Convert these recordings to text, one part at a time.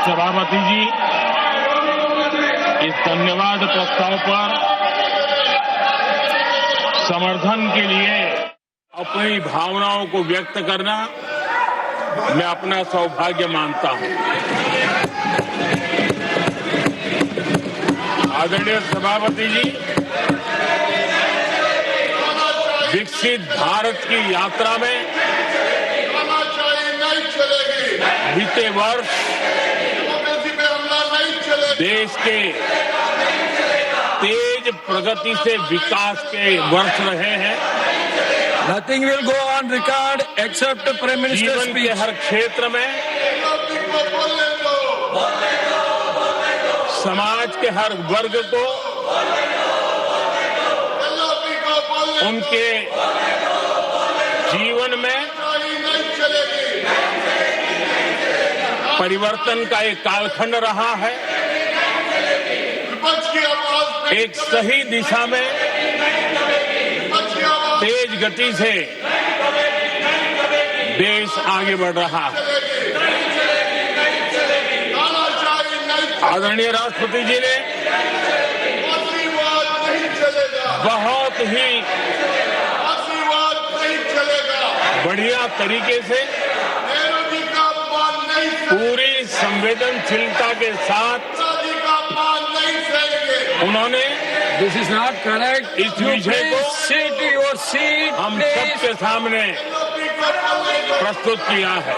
सभापति जी, इस धन्यवाद प्रस्ताव पर समर्थन के लिए अपनी भावनाओं को व्यक्त करना मैं अपना सौभाग्य मानता हूं। आदरणीय सभापति जी, विकसित भारत की यात्रा में बीते वर्ष देश के तेज प्रगति से विकास के वर्ष रहे हैं। Nothing will go on record except the Prime Minister's जीवन speech. के हर क्षेत्र में, समाज के हर वर्ग को उनके जीवन में परिवर्तन का एक कालखंड रहा है। एक सही दिशा में तेज गति से देश आगे बढ़ रहा है। आदरणीय राष्ट्रपति जी ने बहुत ही बढ़िया तरीके से पूरी संवेदनशीलता के साथ उन्होंने This is not correct. इस विषय को Sit to your seat, हम please. सबके सामने प्रस्तुत किया है।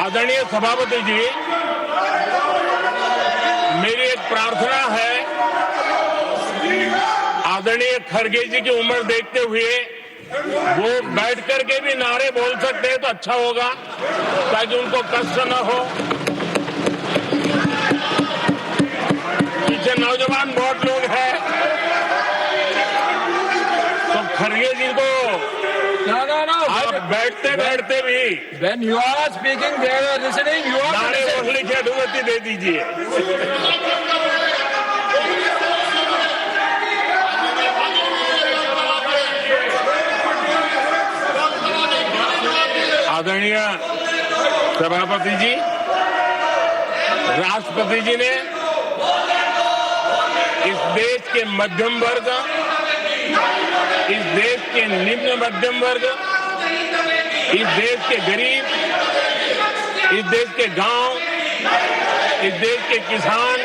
आदरणीय सभापति जी, मेरी एक प्रार्थना है, आदरणीय खड़गे जी की उम्र देखते हुए वो बैठ करके भी नारे बोल सकते हैं तो अच्छा होगा, ताकि उनको कष्ट न हो। पीछे नौजवान बहुत लोग हैं, तो खड़गे जी को No. आप बैठते बैठते भी When you are speaking, they are listening. You are नारे listening. बोलने की अनुमति दे दीजिए। आदरणीय सभापति जी, राष्ट्रपति जी ने इस देश के मध्यम वर्ग, इस देश के निम्न मध्यम वर्ग, इस देश के गरीब, इस देश के गांव, इस देश के किसान,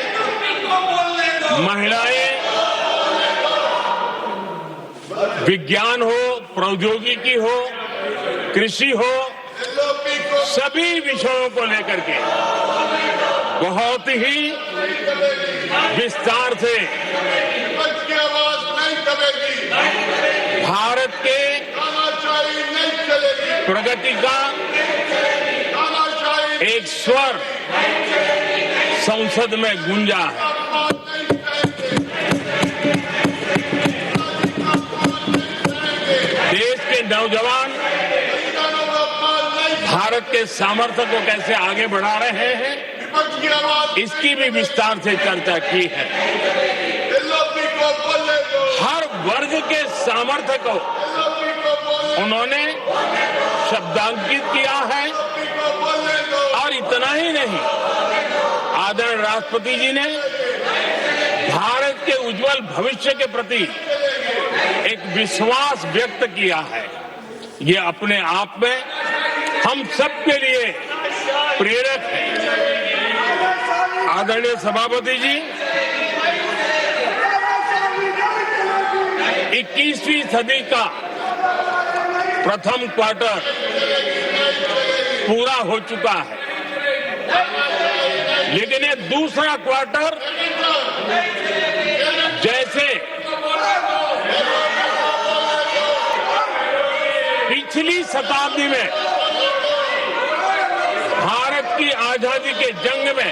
महिलाएं, विज्ञान हो, प्रौद्योगिकी हो, कृषि हो, सभी विषयों को लेकर के बहुत ही विस्तार से भारत के प्रगति का एक स्वर संसद में गूंजा है। देश के नौजवान भारत के सामर्थ्य को कैसे आगे बढ़ा रहे हैं, इसकी भी विस्तार से चर्चा की है। हर वर्ग के सामर्थ्य को उन्होंने शब्दांकित किया है, और इतना ही नहीं, आदरणीय राष्ट्रपति जी ने भारत के उज्जवल भविष्य के प्रति एक विश्वास व्यक्त किया है। ये अपने आप में हम सबके लिए प्रेरक है। आदरणीय सभापति जी, 21वीं सदी का प्रथम क्वार्टर पूरा हो चुका है, लेकिन ये दूसरा क्वार्टर जैसे पिछली शताब्दी में भारत की आजादी के जंग में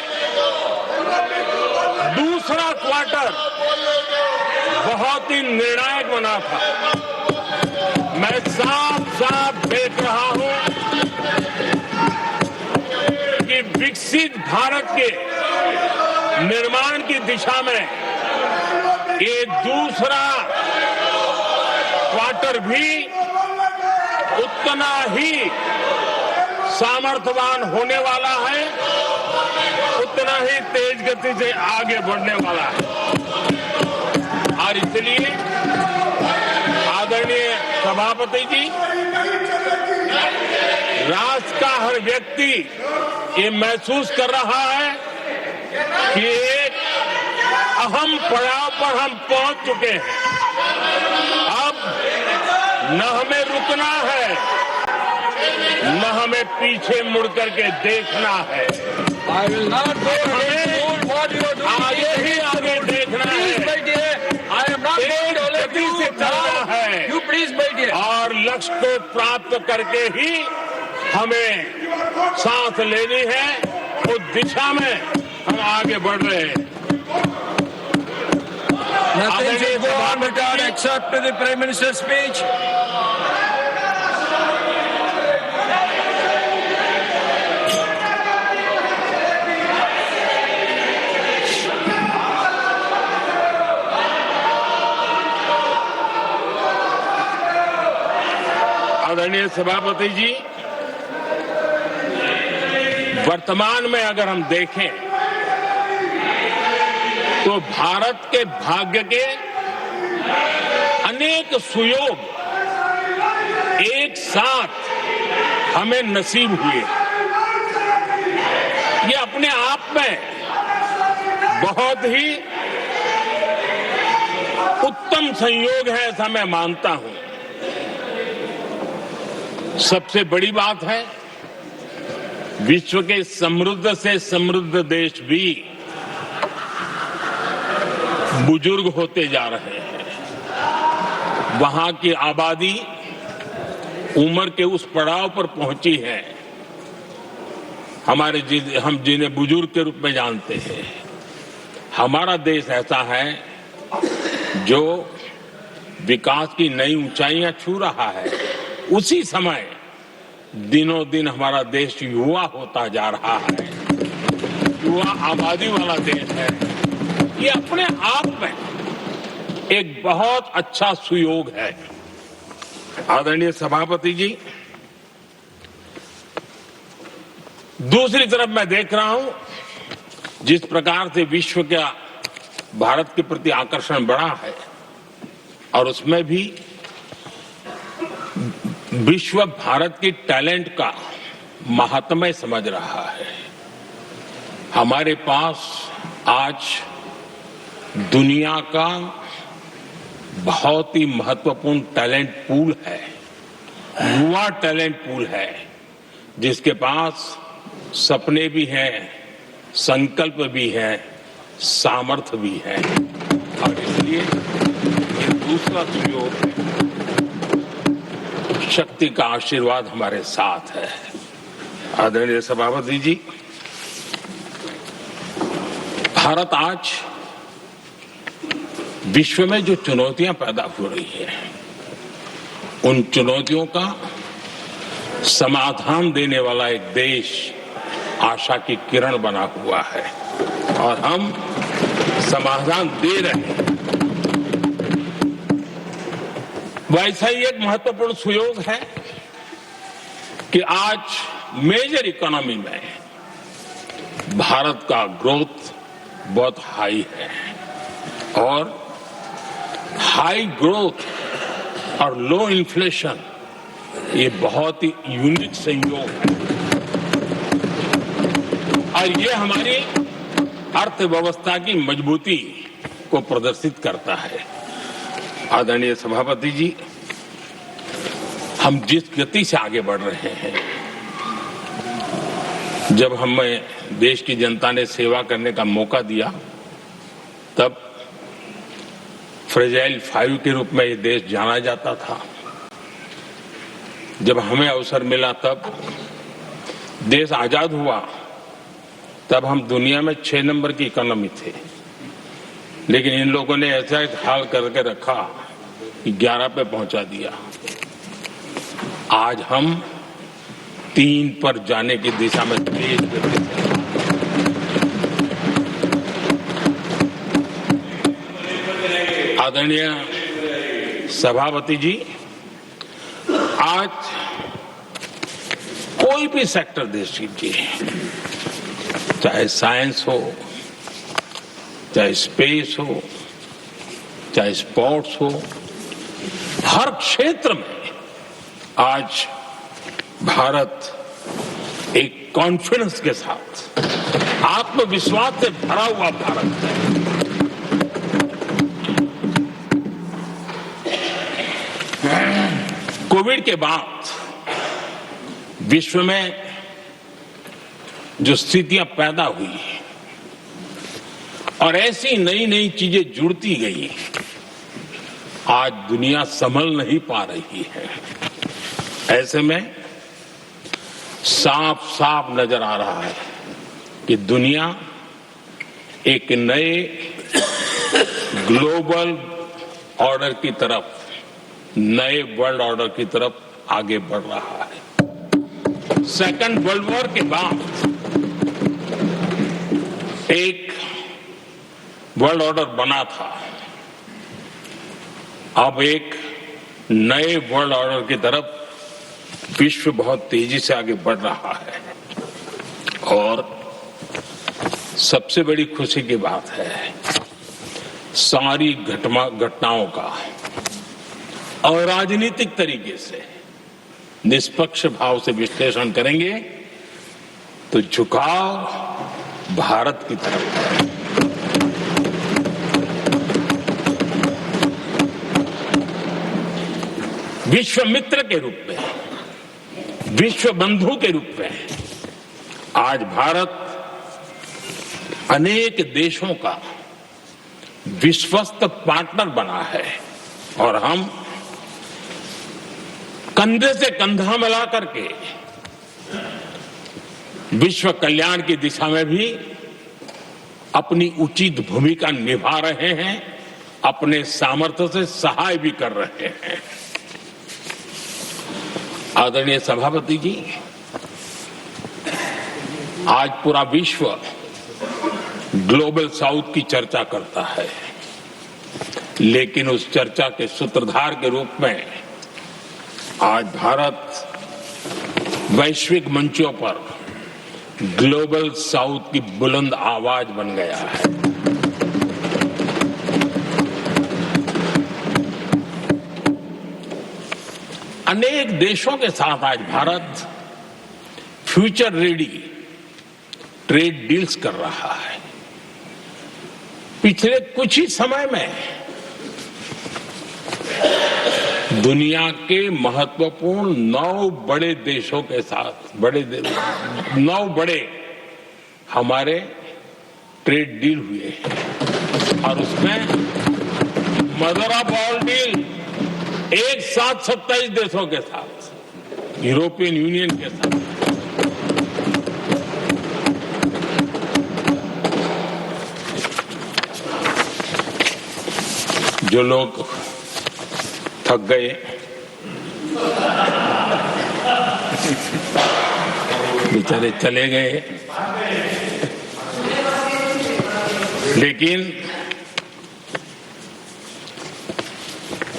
दूसरा क्वार्टर बहुत ही निर्णायक बना था। मैं साफ साफ देख रहा हूं कि विकसित भारत के निर्माण की दिशा में ये दूसरा क्वार्टर भी उतना ही सामर्थ्यवान होने वाला है, उतना ही तेज गति से आगे बढ़ने वाला है। और इसलिए आदरणीय सभापति जी, राष्ट्र का हर व्यक्ति ये महसूस कर रहा है कि एक अहम पड़ाव पर हम पहुंच चुके हैं। अब न हमें रुकना है, न हमें पीछे मुड़ करके देखना है। I will not go against what you are doing. आगे ही आगे देखना Please, है, my dear. I am not going to let गति से you चलना down. है। You please, my dear. और लक्ष्य को प्राप्त करके ही हमें सांस लेनी है। उस दिशा में हम आगे बढ़ रहे हैं। Nothing should go on record except the Prime Minister's speech. आदरणीय सभापति जी, वर्तमान में अगर हम देखें तो भारत के भाग्य के अनेक सुयोग एक साथ हमें नसीब हुए। ये अपने आप में बहुत ही उत्तम संयोग है, ऐसा मैं मानता हूं। सबसे बड़ी बात है, विश्व के समृद्ध से समृद्ध देश भी बुजुर्ग होते जा रहे हैं। वहां की आबादी उम्र के उस पड़ाव पर पहुंची है हम जिन्हें बुजुर्ग के रूप में जानते हैं। हमारा देश ऐसा है जो विकास की नई ऊंचाइयां छू रहा है। उसी समय दिनों दिन हमारा देश युवा होता जा रहा है, युवा आबादी वाला देश है। ये अपने आप में एक बहुत अच्छा सुयोग है। आदरणीय सभापति जी, दूसरी तरफ मैं देख रहा हूं जिस प्रकार से विश्व का भारत के प्रति आकर्षण बढ़ा है, और उसमें भी विश्व भारत की टैलेंट का महात्म्य समझ रहा है। हमारे पास आज दुनिया का बहुत ही महत्वपूर्ण टैलेंट पूल है, युवा टैलेंट पूल है, जिसके पास सपने भी हैं, संकल्प भी है, सामर्थ्य भी है। और इसलिए ये दूसरा सुयोग है। शक्ति का आशीर्वाद हमारे साथ है। आदरणीय सभापति जी, भारत आज विश्व में जो चुनौतियां पैदा हो रही हैं, उन चुनौतियों का समाधान देने वाला एक देश आशा की किरण बना हुआ है, और हम समाधान दे रहे हैं। वैसा ही एक महत्वपूर्ण सुयोग है कि आज मेजर इकोनॉमी में भारत का ग्रोथ बहुत हाई है, और हाई ग्रोथ और लो इन्फ्लेशन ये बहुत ही यूनिक संयोग है, और ये हमारी अर्थव्यवस्था की मजबूती को प्रदर्शित करता है। आदरणीय सभापति जी, हम जिस गति से आगे बढ़ रहे हैं, जब हमें देश की जनता ने सेवा करने का मौका दिया, तब फ्रेजाइल 5 के रूप में ये देश जाना जाता था। जब हमें अवसर मिला, तब देश आजाद हुआ, तब हम दुनिया में 6 नंबर की इकोनॉमी थे। लेकिन इन लोगों ने ऐसा एक हाल करके रखा कि 11 पे पहुंचा दिया। आज हम 3 पर जाने की दिशा में तेज गति से आदरणीय सभापति जी, आज कोई भी सेक्टर देश कीजिए, चाहे साइंस हो, चाहे स्पेस हो, चाहे स्पोर्ट्स हो, हर क्षेत्र में आज भारत एक कॉन्फिडेंस के साथ, आत्मविश्वास से भरा हुआ भारत है। कोविड के बाद विश्व में जो स्थितियां पैदा हुई और ऐसी नई नई चीजें जुड़ती गई, आज दुनिया संभल नहीं पा रही है। ऐसे में साफ साफ नजर आ रहा है कि दुनिया एक नए ग्लोबल ऑर्डर की तरफ, नए वर्ल्ड ऑर्डर की तरफ आगे बढ़ रहा है। सेकेंड वर्ल्ड वॉर के बाद एक वर्ल्ड ऑर्डर बना था, अब एक नए वर्ल्ड ऑर्डर की तरफ विश्व बहुत तेजी से आगे बढ़ रहा है। और सबसे बड़ी खुशी की बात है, सारी घटनाओं का और राजनीतिक तरीके से निष्पक्ष भाव से विश्लेषण करेंगे तो झुकाव भारत की तरफ है। विश्व मित्र के रूप में, विश्व बंधु के रूप में आज भारत अनेक देशों का विश्वस्त पार्टनर बना है और हम कंधे से कंधा मिला करके विश्व कल्याण की दिशा में भी अपनी उचित भूमिका निभा रहे हैं, अपने सामर्थ्य से सहाय भी कर रहे हैं। आदरणीय सभापति जी, आज पूरा विश्व ग्लोबल साउथ की चर्चा करता है, लेकिन उस चर्चा के सूत्रधार के रूप में आज भारत वैश्विक मंचों पर ग्लोबल साउथ की बुलंद आवाज बन गया है। अनेक देशों के साथ आज Bharat future ready trade deals कर रहा है। पिछले कुछ ही समय में दुनिया के महत्वपूर्ण 9 बड़े देशों के साथ 9 बड़े हमारे ट्रेड डील हुए हैं और उसमें मदर ऑफ ऑल डील एक साथ 27 देशों के साथ, यूरोपियन यूनियन के साथ। जो लोग थक गए, बेचारे चले गए, लेकिन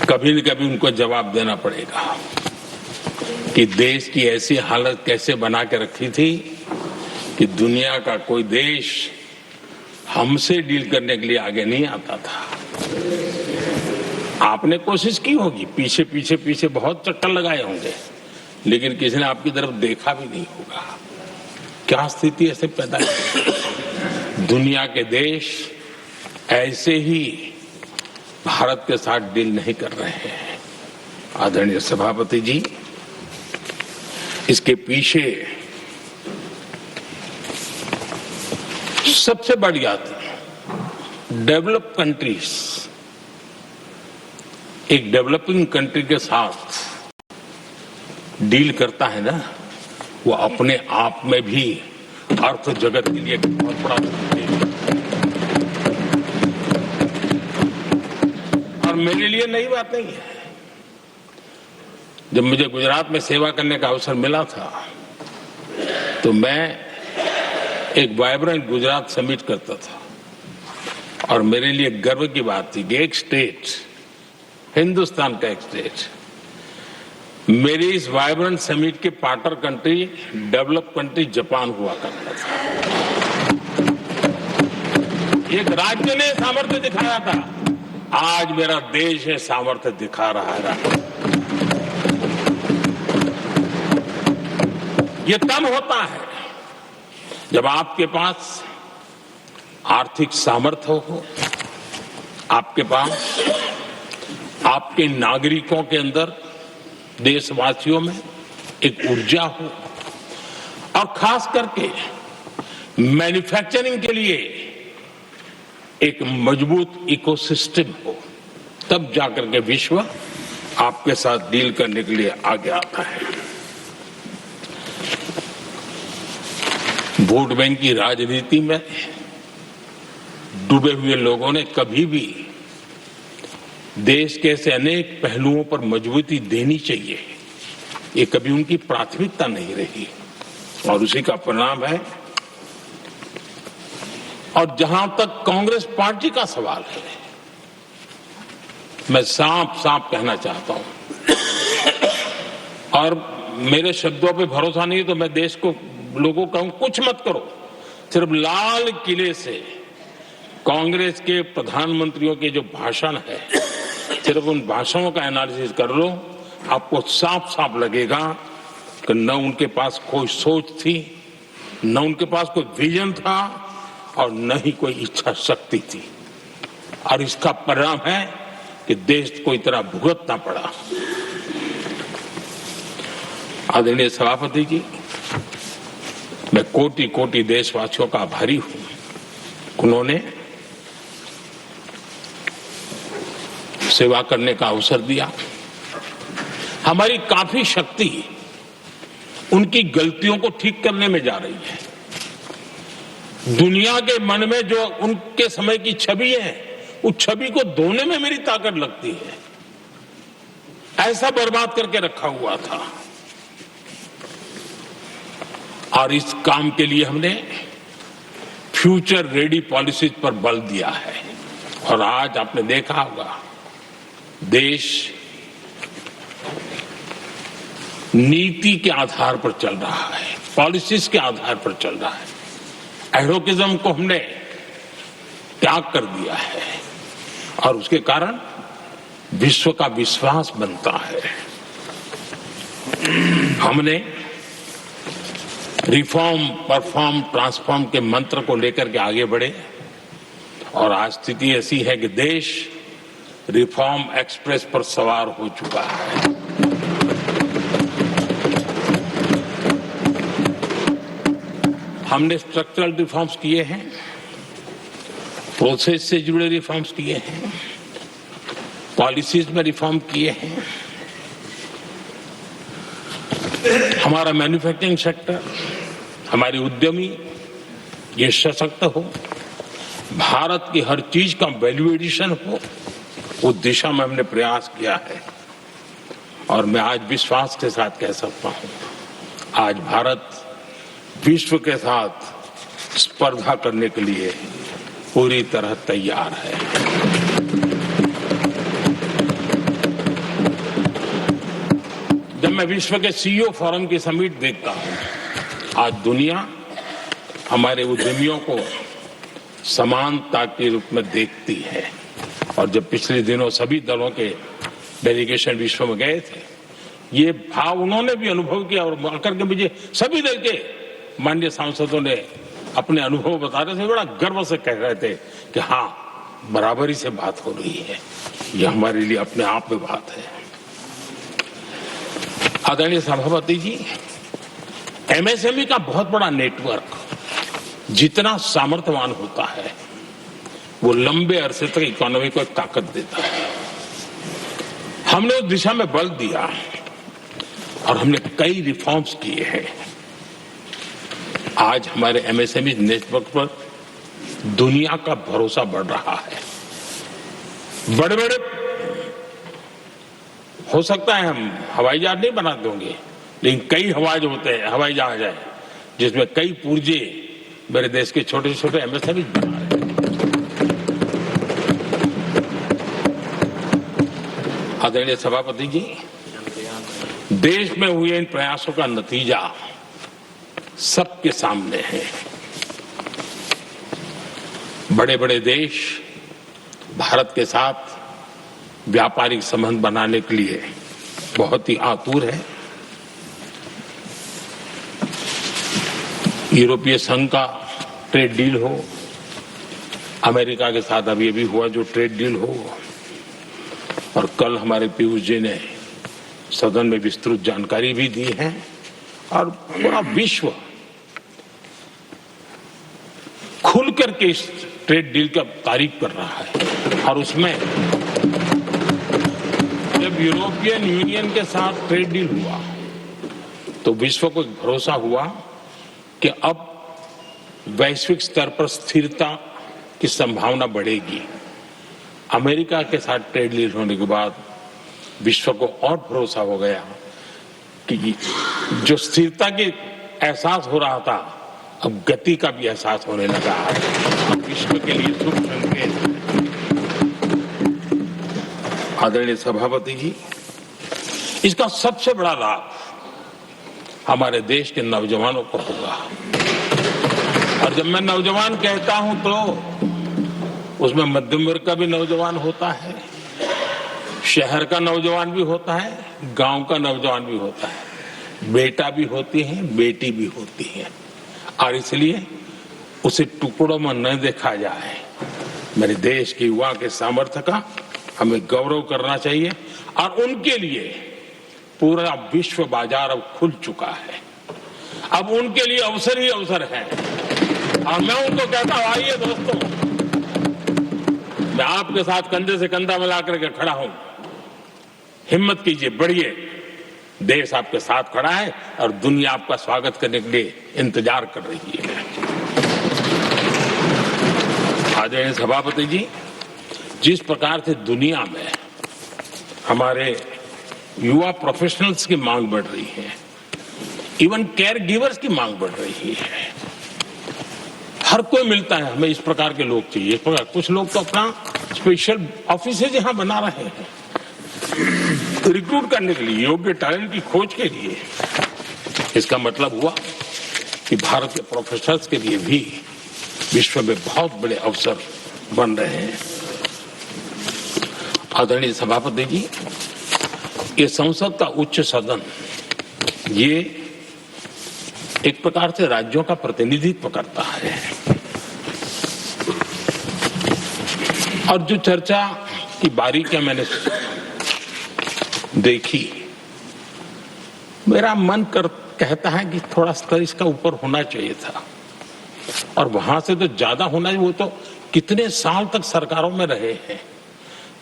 कभी न कभी उनको जवाब देना पड़ेगा कि देश की ऐसी हालत कैसे बना के रखी थी कि दुनिया का कोई देश हमसे डील करने के लिए आगे नहीं आता था। आपने कोशिश की होगी, पीछे पीछे पीछे बहुत चक्कर लगाए होंगे, लेकिन किसी ने आपकी तरफ देखा भी नहीं होगा। क्या स्थिति ऐसे पैदा की? दुनिया के देश ऐसे ही भारत के साथ डील नहीं कर रहे हैं। आदरणीय सभापति जी, इसके पीछे सबसे बड़ी बात, डेवलप कंट्रीज एक डेवलपिंग कंट्री के साथ डील करता है ना, वो अपने आप में भी अर्थ जगत के लिए एक बहुत बड़ा है। और मेरे लिए नई बात नहीं है। जब मुझे गुजरात में सेवा करने का अवसर मिला था तो मैं एक वाइब्रेंट गुजरात समिट करता था और मेरे लिए गर्व की बात थी कि एक स्टेट, हिंदुस्तान का एक स्टेट, मेरी इस वाइब्रेंट समिट के partner country develop country Japan हुआ करता था। एक राज्य ने सामर्थ्य दिखाया था, आज मेरा देश ये सामर्थ्य दिखा रहा है। ये तब होता है जब आपके पास आर्थिक सामर्थ्य हो, आपके पास आपके नागरिकों के अंदर, देशवासियों में एक ऊर्जा हो और खास करके मैन्युफैक्चरिंग के लिए एक मजबूत इकोसिस्टम हो, तब जाकर के विश्व आपके साथ डील करने के लिए आगे आता है। वोट बैंक की राजनीति में डूबे हुए लोगों ने कभी भी देश के ऐसे अनेक पहलुओं पर मजबूती देनी चाहिए, ये कभी उनकी प्राथमिकता नहीं रही और उसी का परिणाम है। और जहां तक कांग्रेस पार्टी का सवाल है, मैं साफ साफ कहना चाहता हूं और मेरे शब्दों पे भरोसा नहीं तो मैं देश को लोगों कहूं, कुछ मत करो, सिर्फ लाल किले से कांग्रेस के प्रधानमंत्रियों के जो भाषण है, सिर्फ उन भाषणों का एनालिसिस कर लो, आपको साफ साफ लगेगा कि न उनके पास कोई सोच थी, न उनके पास कोई विजन था और न ही कोई इच्छा शक्ति थी। और इसका परिणाम है कि देश को इतना भुगतना पड़ा। आदरणीय सभापति जी, मैं कोटि कोटि देशवासियों का आभारी हूं, उन्होंने सेवा करने का अवसर दिया। हमारी काफी शक्ति उनकी गलतियों को ठीक करने में जा रही है। दुनिया के मन में जो उनके समय की छवि है, उस छवि को धोने में मेरी ताकत लगती है। ऐसा बर्बाद करके रखा हुआ था और इस काम के लिए हमने फ्यूचर रेडी पॉलिसीज पर बल दिया है। और आज आपने देखा होगा, देश नीति के आधार पर चल रहा है, पॉलिसीज के आधार पर चल रहा है। एडवोकेज्म को हमने त्याग कर दिया है और उसके कारण विश्व का विश्वास बनता है। हमने रिफॉर्म, परफॉर्म, ट्रांसफॉर्म के मंत्र को लेकर के आगे बढ़े और आज स्थिति ऐसी है कि देश रिफॉर्म एक्सप्रेस पर सवार हो चुका है। हमने स्ट्रक्चरल रिफॉर्म्स किए हैं, प्रोसेस से जुड़े रिफॉर्म्स किए हैं, पॉलिसीज में रिफॉर्म किए हैं। हमारा मैन्युफैक्चरिंग सेक्टर, हमारी उद्यमी ये सशक्त हो, भारत की हर चीज का वैल्यू एडिशन हो, उस दिशा में हमने प्रयास किया है। और मैं आज विश्वास के साथ कह सकता हूं, आज भारत विश्व के साथ स्पर्धा करने के लिए पूरी तरह तैयार है। जब मैं विश्व के सीईओ फोरम की समिट देखता हूं, आज दुनिया हमारे उद्यमियों को समानता के रूप में देखती है। और जब पिछले दिनों सभी दलों के डेलीगेशन विश्व में गए थे, ये भाव उन्होंने भी अनुभव किया और आकर के मुझे सभी दल के माननीय सांसदों ने अपने अनुभव बता रहे थे, बड़ा गर्व से कह रहे थे कि हाँ, बराबरी से बात हो रही है। ये हमारे लिए अपने आप में बात है। आदरणीय सभापति जी, एमएसएमई का बहुत बड़ा नेटवर्क जितना सामर्थ्यवान होता है, वो लंबे अरसे तक इकोनॉमी को एक ताकत देता है। हमने उस दिशा में बल दिया और हमने कई रिफॉर्म्स किए हैं। आज हमारे एमएसएमई नेटवर्क पर दुनिया का भरोसा बढ़ रहा है। बड़े बड़े हो सकता है हम हवाई जहाज नहीं बना देंगे, लेकिन कई हवाई जहाज है जिसमें कई पुर्जे मेरे देश के छोटे छोटे एमएसएमई बना रहे हैं। आदरणीय सभापति जी, देश में हुए इन प्रयासों का नतीजा सबके सामने है। बड़े बड़े देश भारत के साथ व्यापारिक संबंध बनाने के लिए बहुत ही आतुर है। यूरोपीय संघ का ट्रेड डील हो, अमेरिका के साथ अभी हुआ जो ट्रेड डील हो, और कल हमारे पीयूष जी ने सदन में विस्तृत जानकारी भी दी है, और पूरा विश्व खुल करके इस ट्रेड डील का तारीफ कर रहा है। और उसमें जब यूरोपियन यूनियन के साथ ट्रेड डील हुआ तो विश्व को एक भरोसा हुआ कि अब वैश्विक स्तर पर स्थिरता की संभावना बढ़ेगी। अमेरिका के साथ ट्रेड डील होने के बाद विश्व को और भरोसा हो गया कि जो स्थिरता के एहसास हो रहा था अब गति का भी एहसास होने लगा है। अब विश्व के लिए शुभ संकेत। आदरणीय सभापति जी, इसका सबसे बड़ा लाभ हमारे देश के नौजवानों को होगा। और जब मैं नौजवान कहता हूं तो उसमें मध्यम वर्ग का भी नौजवान होता है, शहर का नौजवान भी होता है, गांव का नौजवान भी होता है, बेटा भी होती है, बेटी भी होती है। और इसलिए उसे टुकड़ों में न देखा जाए। मेरे देश के युवा के सामर्थ्य का हमें गौरव करना चाहिए, और उनके लिए पूरा विश्व बाजार अब खुल चुका है। अब उनके लिए अवसर ही अवसर है। और मैं उनको कहता हूं, आइए दोस्तों, मैं आपके साथ कंधे से कंधा मिलाकर के खड़ा हूं। हिम्मत कीजिए, बढ़िए। देश आपके साथ खड़ा है और दुनिया आपका स्वागत करने के लिए इंतजार कर रही है। आदरणीय सभापति जी, जिस प्रकार से दुनिया में हमारे युवा प्रोफेशनल्स की मांग बढ़ रही है, इवन केयर गिवर्स की मांग बढ़ रही है, हर कोई मिलता है हमें इस प्रकार के लोग चाहिए। कुछ लोग तो अपना स्पेशल ऑफिस यहां बना रहे हैं रिक्रूट करने के लिए, योग्य टैलेंट की खोज के लिए। इसका मतलब हुआ कि भारत के प्रोफेशनल्स के लिए भी विश्व में बहुत बड़े अवसर बन रहे हैं। आदरणीय सभापति जी, ये संसद का उच्च सदन ये एक प्रकार से राज्यों का प्रतिनिधित्व करता है। और जो चर्चा की बारीकियां मैंने देखी, मेरा मन कहता है कि थोड़ा स्तर इसका ऊपर होना चाहिए था, और वहां से तो ज्यादा होना चाहिए। वो तो कितने साल तक सरकारों में रहे हैं,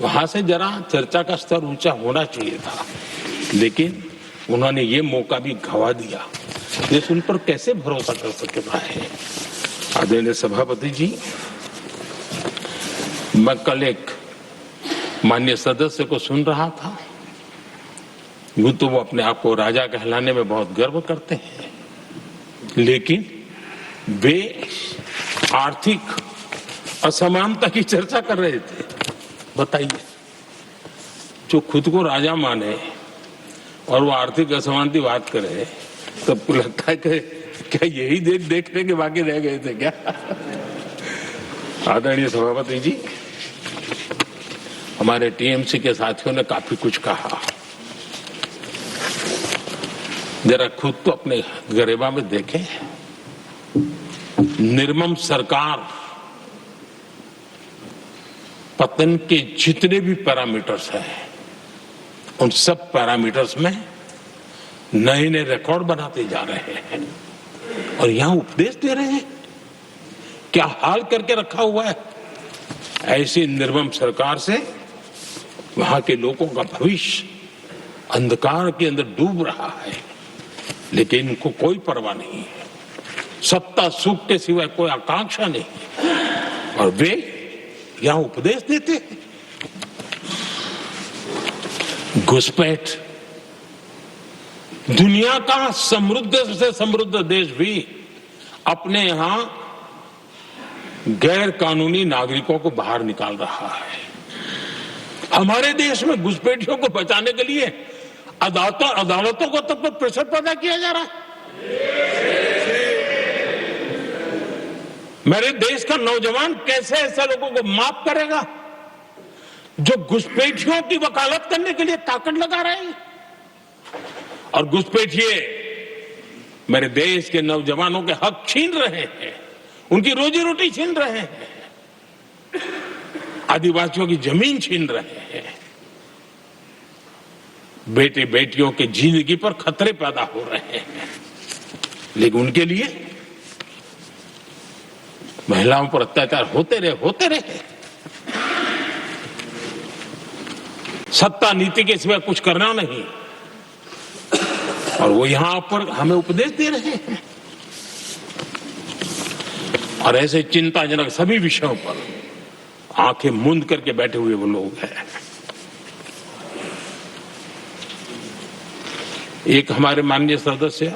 वहां से जरा चर्चा का स्तर ऊंचा होना चाहिए था। लेकिन उन्होंने ये मौका भी गंवा दिया। देश उन पर कैसे भरोसा कर सकता है। आदरणीय सभापति जी, मैं कल एक माननीय सदस्य को सुन रहा था। यूं तो वो अपने आप को राजा कहलाने में बहुत गर्व करते हैं, लेकिन वे आर्थिक असमानता की चर्चा कर रहे थे। बताइए, जो खुद को राजा माने और वो आर्थिक असमानता की बात करे, सबको लगता है कि क्या यही देखने के बाकी रह गए थे क्या। आदरणीय सभापति जी, हमारे टीएमसी के साथियों ने काफी कुछ कहा। जरा खुद तो अपने गरेबा में देखें। निर्मम सरकार पतन के जितने भी पैरामीटर्स हैं, उन सब पैरामीटर्स में नए नए रिकॉर्ड बनाते जा रहे हैं, और यहां उपदेश दे रहे हैं। क्या हाल करके रखा हुआ है। ऐसी निर्मम सरकार से वहां के लोगों का भविष्य अंधकार के अंदर डूब रहा है, लेकिन इनको कोई परवाह नहीं है। सत्ता सुख के सिवाय कोई आकांक्षा नहीं है, और वे यहां उपदेश देते हैं। घुसपैठ, दुनिया का समृद्ध से समृद्ध देश भी अपने यहां गैर कानूनी नागरिकों को बाहर निकाल रहा है। हमारे देश में घुसपैठियों को बचाने के लिए अदालतों को तब तक प्रेशर पैदा किया जा रहा है। मेरे देश का नौजवान कैसे ऐसे लोगों को माफ करेगा जो घुसपैठियों की वकालत करने के लिए ताकत लगा रहे हैं? और घुसपैठिए मेरे देश के नौजवानों के हक छीन रहे हैं, उनकी रोजी रोटी छीन रहे हैं, आदिवासियों की जमीन छीन रहे हैं, बेटे बेटियों के जिंदगी पर खतरे पैदा हो रहे हैं। लेकिन उनके लिए महिलाओं पर अत्याचार होते रहे। सत्ता नीति के सिवा कुछ करना नहीं, और वो यहां पर हमें उपदेश दे रहे हैं। और ऐसे चिंताजनक सभी विषयों पर आंखें मूंद करके बैठे हुए वो लोग हैं। एक हमारे माननीय सदस्य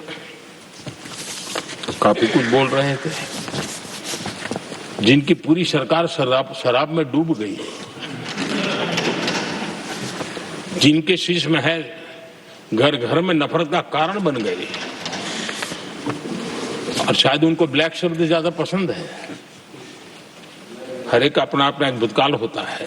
काफी कुछ बोल रहे थे, जिनकी पूरी सरकार शराब में डूब गई, जिनके शीश में है घर घर में नफरत का कारण बन गए, और शायद उनको ब्लैक शब्द ज्यादा पसंद है। हर एक अपना अपना एक भूतकाल होता है।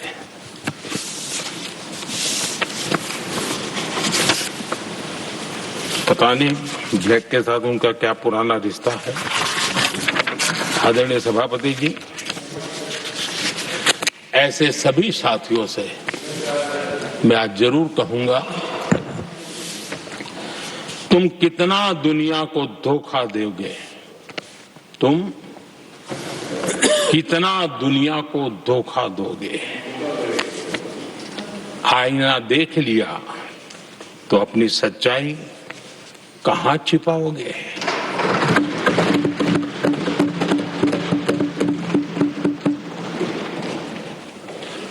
पता नहीं ब्लैक के साथ उनका क्या पुराना रिश्ता है। आदरणीय सभापति जी, ऐसे सभी साथियों से मैं आज जरूर कहूंगा, तुम कितना दुनिया को धोखा दोगे, तुम कितना दुनिया को धोखा दोगे। आईना देख लिया तो अपनी सच्चाई कहां छिपाओगे।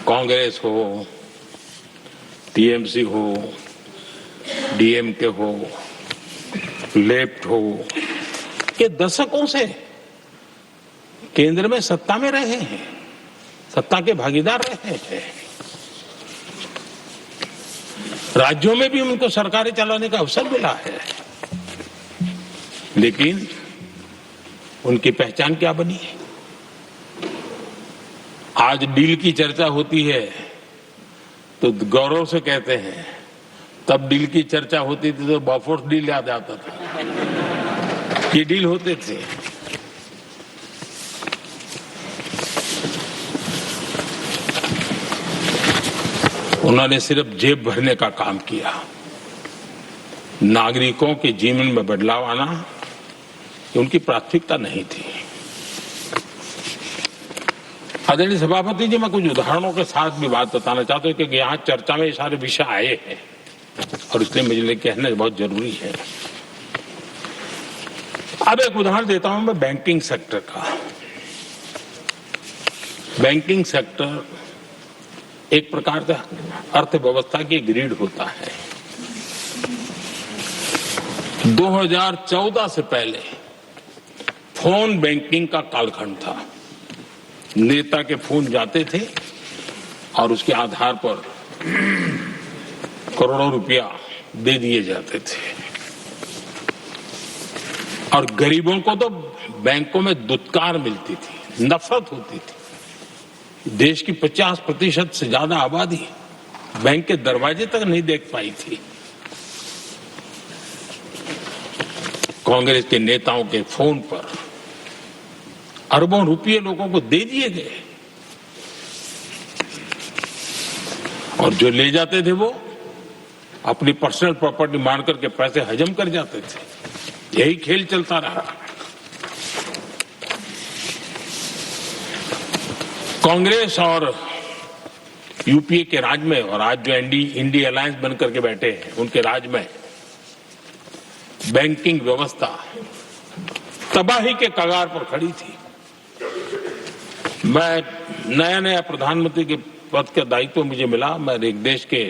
कांग्रेस हो, टीएमसी हो, डीएमके हो, लेफ्ट हो, ये दशकों से केंद्र में सत्ता में रहे हैं, सत्ता के भागीदार रहे हैं। राज्यों में भी उनको सरकारें चलाने का अवसर मिला है, लेकिन उनकी पहचान क्या बनी है? आज डील की चर्चा होती है तो गौरव से कहते हैं, तब डील की चर्चा होती थी तो बॉफोर्स डील याद आता था। ये डील होते थे। उन्होंने सिर्फ जेब भरने का काम किया। नागरिकों के जीवन में बदलाव आना ये उनकी प्राथमिकता नहीं थी। आदरणीय सभापति जी, मैं कुछ उदाहरणों के साथ भी बात बताना चाहता हूं, क्योंकि यहाँ चर्चा में ये सारे विषय आए हैं और इसलिए मुझे कहना बहुत जरूरी है। अब एक उदाहरण देता हूं मैं बैंकिंग सेक्टर का। बैंकिंग सेक्टर एक प्रकार का अर्थव्यवस्था की ग्रिड होता है। 2014 से पहले फोन बैंकिंग का कालखंड था। नेता के फोन जाते थे और उसके आधार पर करोड़ों रुपया दे दिए जाते थे, और गरीबों को तो बैंकों में दुत्कार मिलती थी, नफरत होती थी। देश की 50% से ज्यादा आबादी बैंक के दरवाजे तक नहीं देख पाई थी। कांग्रेस के नेताओं के फोन पर अरबों रुपये लोगों को दे दिए गए, और जो ले जाते थे वो अपनी पर्सनल प्रॉपर्टी मान करके पैसे हजम कर जाते थे। यही खेल चलता रहा। कांग्रेस और यूपीए के राज में, और आज जो इंडी अलायंस बन करके बैठे हैं उनके राज में, बैंकिंग व्यवस्था तबाही के कगार पर खड़ी थी। मैं नया प्रधानमंत्री के पद का दायित्व मुझे मिला, मैं एक देश के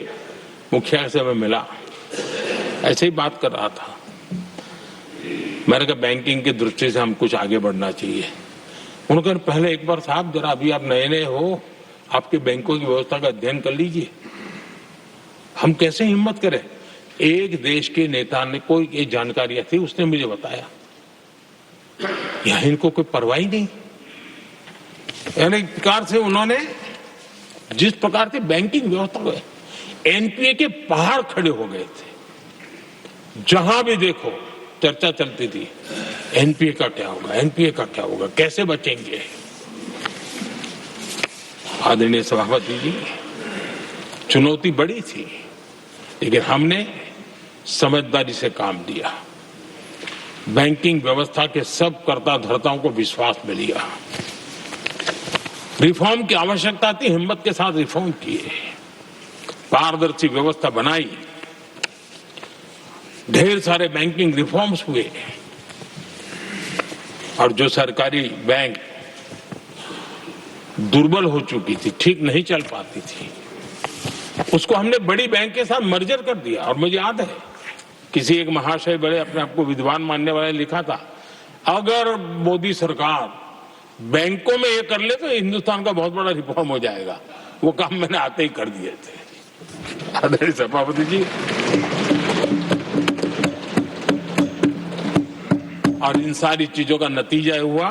मुखिया से मैं मिला, ऐसे ही बात कर रहा था। मैंने कहा बैंकिंग की दृष्टि से हम कुछ आगे बढ़ना चाहिए। उन्होंने कहा पहले एक बार साहब जरा अभी आप नए हो, आपके बैंकों की व्यवस्था का अध्ययन कर लीजिए। हम कैसे हिम्मत करें एक देश के नेता ने कोई ये जानकारियां थी, उसने मुझे बताया, यहां इनको कोई परवाह ही नहीं। यानी एक प्रकार से उन्होंने जिस प्रकार से बैंकिंग व्यवस्था में एनपीए के पहाड़ खड़े हो गए थे, जहां भी देखो चर्चा चलती थी, एनपीए का क्या होगा, एनपीए का क्या होगा, कैसे बचेंगे। आदरणीय सभापति जी, चुनौती बड़ी थी, लेकिन हमने समझदारी से काम लिया, बैंकिंग व्यवस्था के सब कर्ता धर्ताओं को विश्वास में लिया, रिफॉर्म की आवश्यकता थी, हिम्मत के साथ रिफॉर्म किए, पारदर्शी व्यवस्था बनाई, ढेर सारे बैंकिंग रिफॉर्म्स हुए और जो सरकारी बैंक दुर्बल हो चुकी थी, ठीक नहीं चल पाती थी, उसको हमने बड़ी बैंक के साथ मर्जर कर दिया। और मुझे याद है किसी एक महाशय बड़े अपने आप को विद्वान मानने वाले लिखा था, अगर मोदी सरकार बैंकों में ये कर ले तो हिंदुस्तान का बहुत बड़ा रिफॉर्म हो जाएगा। वो काम मैंने आते ही कर दिए थे। आदरणीय सभापति जी, और इन सारी चीजों का नतीजा हुआ,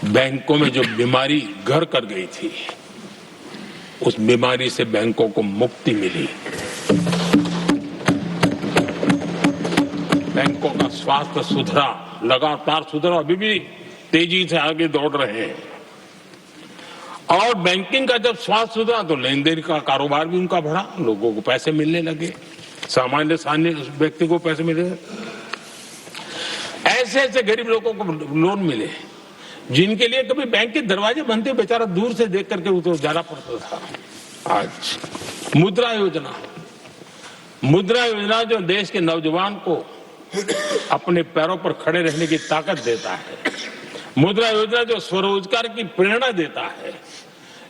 बैंकों में जो बीमारी घर कर गई थी, उस बीमारी से बैंकों को मुक्ति मिली, बैंकों का स्वास्थ्य सुधरा, लगातार सुधरा, अभी भी तेजी से आगे दौड़ रहे हैं। और बैंकिंग का जब स्वास्थ्य सुधरा तो लेन देन का कारोबार भी उनका बढ़ा, लोगों को पैसे मिलने लगे, सामान्य व्यक्ति को पैसे मिले, ऐसे ऐसे गरीब लोगों को लोन मिले जिनके लिए कभी बैंक के दरवाजे बंद थे, बेचारा दूर से देख करके उनको जाना पड़ता था। आज मुद्रा योजना जो देश के नौजवान को अपने पैरों पर खड़े रहने की ताकत देता है, मुद्रा योजना जो स्वरोजगार की प्रेरणा देता है,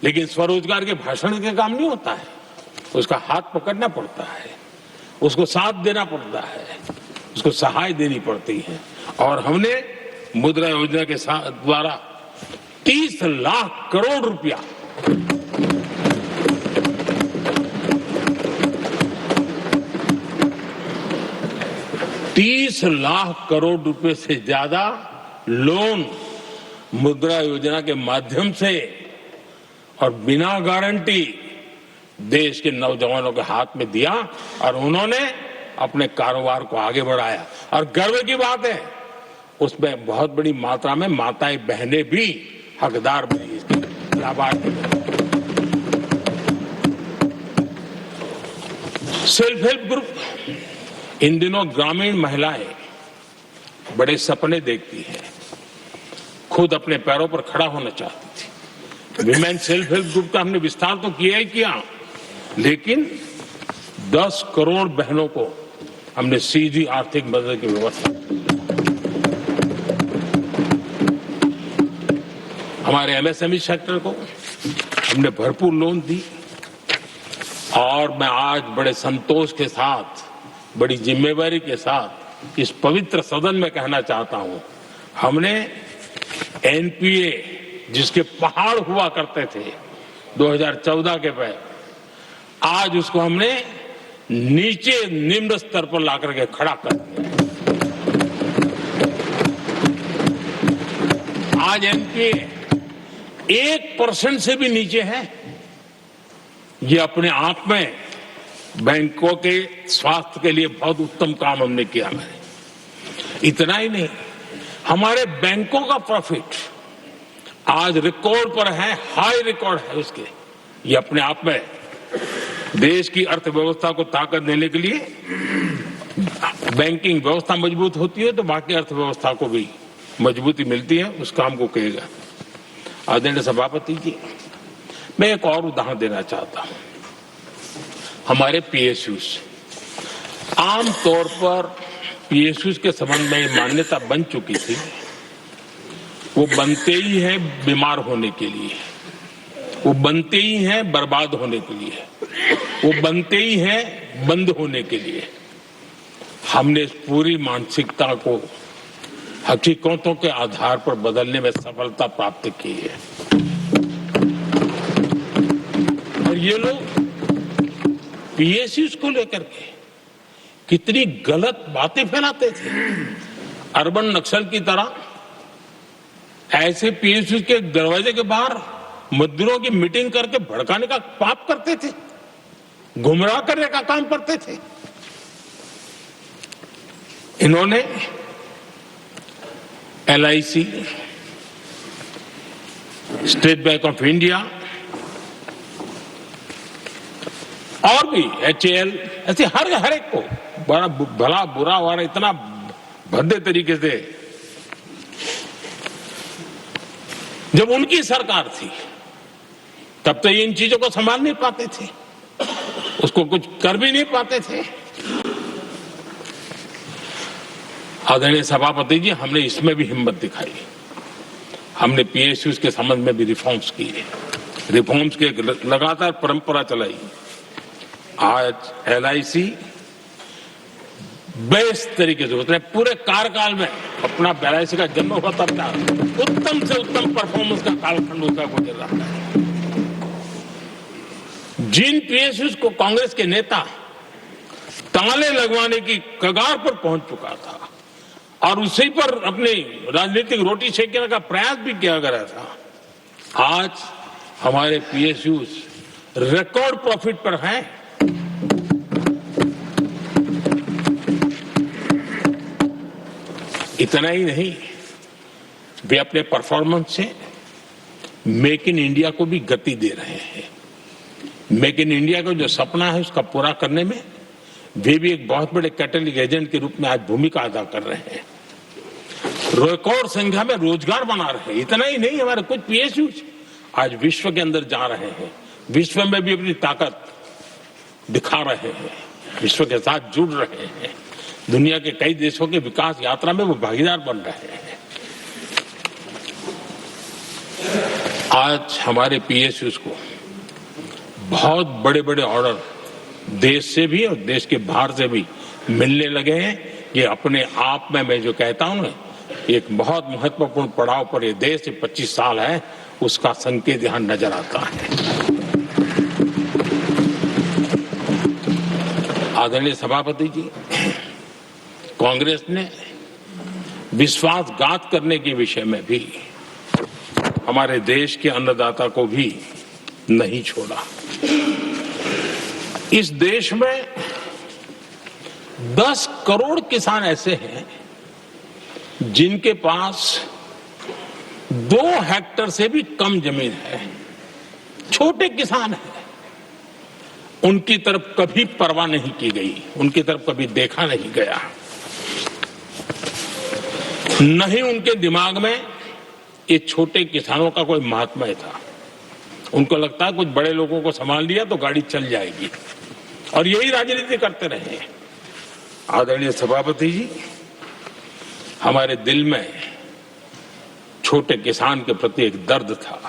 लेकिन स्वरोजगार के भाषण के काम नहीं होता है, उसका हाथ पकड़ना पड़ता है, उसको साथ देना पड़ता है, उसको सहाय देनी पड़ती है। और हमने मुद्रा योजना के द्वारा 30 लाख करोड़ रुपया से ज्यादा लोन मुद्रा योजना के माध्यम से और बिना गारंटी देश के नौजवानों के हाथ में दिया और उन्होंने अपने कारोबार को आगे बढ़ाया। और गर्व की बात है, उसमें बहुत बड़ी मात्रा में माताएं बहनें भी हकदार बनी, लाभार्थी बनी। सेल्फ हेल्प ग्रुप, इन दिनों ग्रामीण महिलाएं बड़े सपने देखती हैं, खुद अपने पैरों पर खड़ा होना चाहती थी। विमेन सेल्फ हेल्प ग्रुप का हमने विस्तार तो किया ही किया, लेकिन 10 करोड़ बहनों को हमने सीधी आर्थिक मदद की व्यवस्था की। हमारे एमएसएमई सेक्टर को हमने भरपूर लोन दी और मैं आज बड़े संतोष के साथ, बड़ी जिम्मेवारी के साथ इस पवित्र सदन में कहना चाहता हूं, हमने एनपीए जिसके पहाड़ हुआ करते थे 2014 के पहले, आज उसको हमने नीचे निम्न स्तर पर ला करके खड़ा कर दिया। आज एनपीए 1% से भी नीचे है। ये अपने आप में बैंकों के स्वास्थ्य के लिए बहुत उत्तम काम हमने किया है। इतना ही नहीं, हमारे बैंकों का प्रॉफिट आज रिकॉर्ड पर है, हाई रिकॉर्ड है उसके। ये अपने आप में देश की अर्थव्यवस्था को ताकत देने के लिए, बैंकिंग व्यवस्था मजबूत होती है तो बाकी अर्थव्यवस्था को भी मजबूती मिलती है, उस काम को कहेगा। आदरणीय सभापति जी, मैं एक और उदाहरण देना चाहता हूं। हमारे पीएसयूज, आमतौर पर पीएसयूज के संबंध में मान्यता बन चुकी थी, वो बनते ही हैं बीमार होने के लिए, वो बनते ही हैं बर्बाद होने के लिए, वो बनते ही हैं बंद होने के लिए। हमने इस पूरी मानसिकता को हकीकतों के आधार पर बदलने में सफलता प्राप्त की है। और ये लोग पीएसयूज को लेकर के कितनी गलत बातें फैलाते थे। अर्बन नक्सल की तरह ऐसे पीएसयूज के दरवाजे के बाहर मजदूरों की मीटिंग करके भड़काने का पाप करते थे, गुमराह करने का काम करते थे। इन्होंने LIC, state bank of India और भी एचएएल, ऐसे हर एक को बड़ा भला बुरा हो रहा, इतना भद्दे तरीके से। जब उनकी सरकार थी तब तो ये इन चीजों को संभाल नहीं पाते थे, उसको कुछ कर भी नहीं पाते थे। आदरणीय सभापति जी, हमने इसमें भी हिम्मत दिखाई। हमने पीएसयूज के संबंध में भी रिफॉर्म्स किए, रिफॉर्म्स की लगातार परंपरा चलाई। आज एलआईसी बेस्ट तरीके से उसने पूरे कार्यकाल में अपना एलआईसी का जन्म हुआ तब तक उत्तम से उत्तम परफॉर्मेंस का कालखंड उसका गुजर रहा है। जिन पीएसयूज को कांग्रेस के नेता ताले लगवाने की कगार पर पहुंच चुका था और उसी पर अपनी राजनीतिक रोटी सेकने का प्रयास भी किया गया था, आज हमारे पीएसयूज रिकॉर्ड प्रॉफिट पर हैं। इतना ही नहीं, वे अपने परफॉर्मेंस से मेक इन इंडिया को भी गति दे रहे हैं। मेक इन इंडिया का जो सपना है उसका पूरा करने में वे भी एक बहुत बड़े कैटलिक एजेंट के रूप में आज भूमिका अदा कर रहे हैं। रिकॉर्ड संख्या में रोजगार बना रहे हैं। इतना ही नहीं, हमारे कुछ पीएसयूज आज विश्व के अंदर जा रहे हैं, विश्व में भी अपनी ताकत दिखा रहे हैं, विश्व के साथ जुड़ रहे हैं, दुनिया के कई देशों के विकास यात्रा में वो भागीदार बन रहे हैं। आज हमारे पीएसयूज को बहुत बड़े बड़े ऑर्डर देश से भी और देश के बाहर से भी मिलने लगे हैं। ये अपने आप में मैं जो कहता हूं ना, एक बहुत महत्वपूर्ण पड़ाव पर ये देश 25 साल है, उसका संकेत यहां नजर आता है। आदरणीय सभापति जी, कांग्रेस ने विश्वासघात करने के विषय में भी हमारे देश के अन्नदाता को भी नहीं छोड़ा। इस देश में 10 करोड़ किसान ऐसे हैं जिनके पास 2 हेक्टेयर से भी कम जमीन है, छोटे किसान हैं। उनकी तरफ कभी परवाह नहीं की गई, उनकी तरफ कभी देखा नहीं गया, नहीं उनके दिमाग में ये छोटे किसानों का कोई महात्म्य था। उनको लगता है कुछ बड़े लोगों को संभाल लिया तो गाड़ी चल जाएगी, और यही राजनीति करते रहे। आदरणीय सभापति जी, हमारे दिल में छोटे किसान के प्रति एक दर्द था।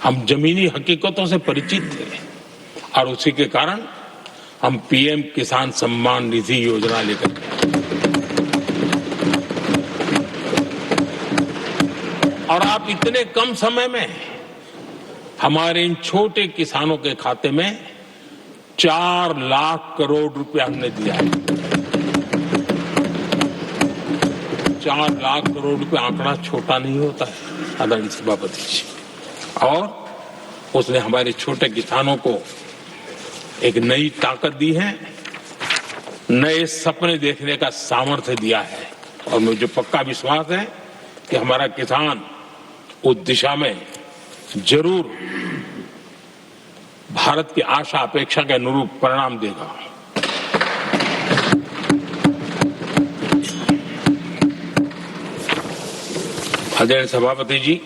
हम जमीनी हकीकतों से परिचित थे और उसी के कारण हम पीएम किसान सम्मान निधि योजना लेकर और आप इतने कम समय में हमारे इन छोटे किसानों के खाते में 4 लाख करोड़ रुपया हमने दिया है। 4 लाख करोड़ रुपया आंकड़ा छोटा नहीं होता है आदरणीय सभापति जी, और उसने हमारे छोटे किसानों को एक नई ताकत दी है, नए सपने देखने का सामर्थ्य दिया है। और मुझे पक्का विश्वास है कि हमारा किसान उस दिशा में जरूर भारत की आशा अपेक्षा के अनुरूप परिणाम देगा। आदरणीय सभापति जी,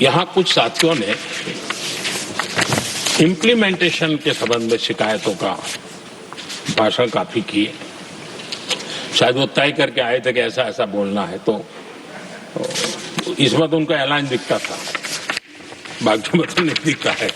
यहां कुछ साथियों ने इम्प्लीमेंटेशन के संबंध में शिकायतों का भाषण काफी किए। शायद वो तय करके आए थे कि ऐसा ऐसा बोलना है, तो इसमें तो उनका ऐलान दिखता था, बाकी में तो नहीं दिखता है।